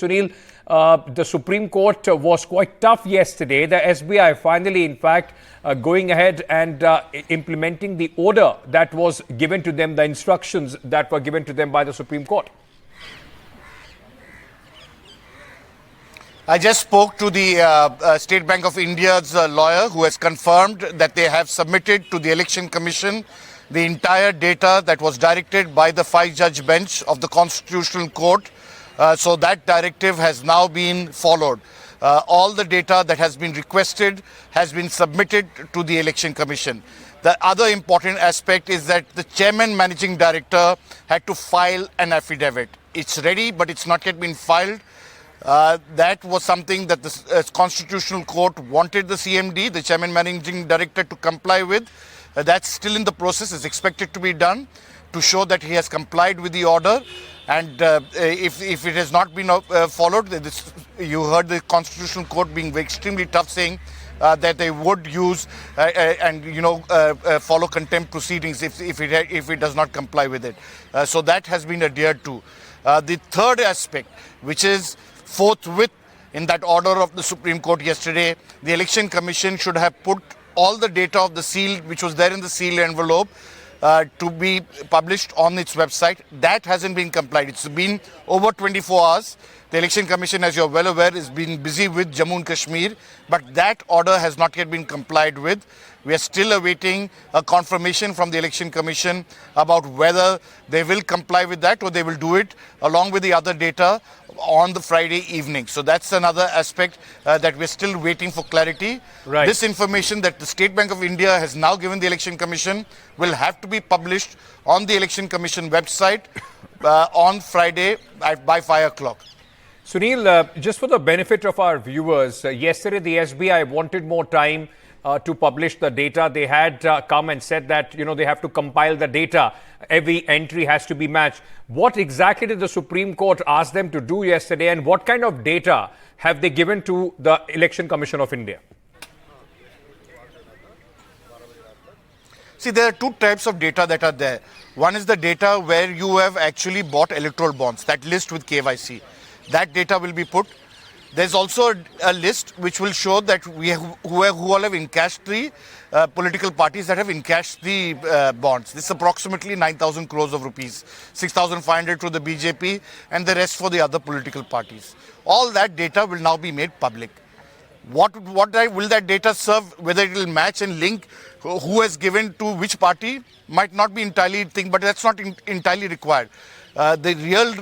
Sunil, the Supreme Court was quite tough yesterday. The SBI finally, in fact, going ahead and implementing the order that was given to them, the instructions that were given to them by the Supreme Court. I just spoke to the State Bank of India's lawyer who has confirmed that they have submitted to the Election Commission the entire data that was directed by the 5-judge bench of the Constitutional Court. So that directive has now been followed. All the data that has been requested has been submitted to the Election Commission. The other important aspect is that the Chairman Managing Director had to file an affidavit. It's ready, but it's not yet been filed. That was something that the Constitutional Court wanted the CMD, the Chairman Managing Director, to comply with. That's still in the process. It's expected to be done to show that he has complied with the order. And if it has not been followed, you heard the Constitutional Court being extremely tough, saying that they would use and follow contempt proceedings if it does not comply with it. So that has been adhered to. The third aspect, which is forthwith in that order of the Supreme Court yesterday, the Election Commission should have put all the data of the seal, which was there in the seal envelope, to be published on its website. That hasn't been complied. It's been over 24 hours. The Election Commission, as you're well aware, is been busy with Jammu and Kashmir, but that order has not yet been complied with. We are still awaiting a confirmation from the Election Commission about whether they will comply with that or they will do it along with the other data on the Friday evening. So that's another aspect that we're still waiting for clarity. Right. This information that the State Bank of India has now given the Election Commission will have to be published on the Election Commission website on Friday by 5 o'clock. Sunil, just for the benefit of our viewers, yesterday the SBI wanted more time to publish the data. They had come and said that, they have to compile the data. Every entry has to be matched. What exactly did the Supreme Court ask them to do yesterday, and what kind of data have they given to the Election Commission of India? See, there are two types of data that are there. One is the data where you have actually bought electoral bonds, that list with KYC. That data will be put. There's also a list which will show that who all have encashed the political parties that have encashed the bonds. This is approximately 9,000 crores of rupees, 6,500 to the BJP and the rest for the other political parties. All that data will now be made public. What will that data serve? Whether it will match and link who has given to which party might not be entirely thing, but that's not entirely required. The real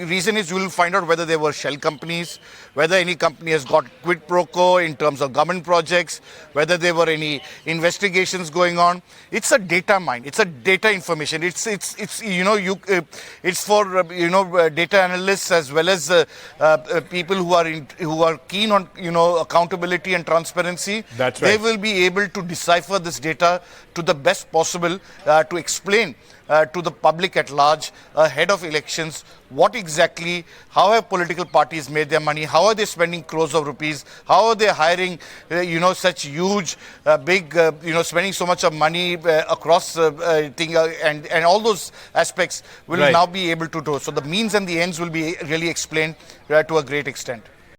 reason is you will find out whether there were shell companies, whether any company has got quid pro quo in terms of government projects, whether there were any investigations going on. It's a data mine. It's a data information. It's for data analysts as well as people who are keen on accountability and transparency. That's right. They will be able to decipher this data to the best possible to explain to the public at large ahead of elections how have political parties made their money, how are they spending crores of rupees, how are they hiring such huge big spending so much of money across and all those aspects will now be able to do. So the means and the ends will be really explained to a great extent.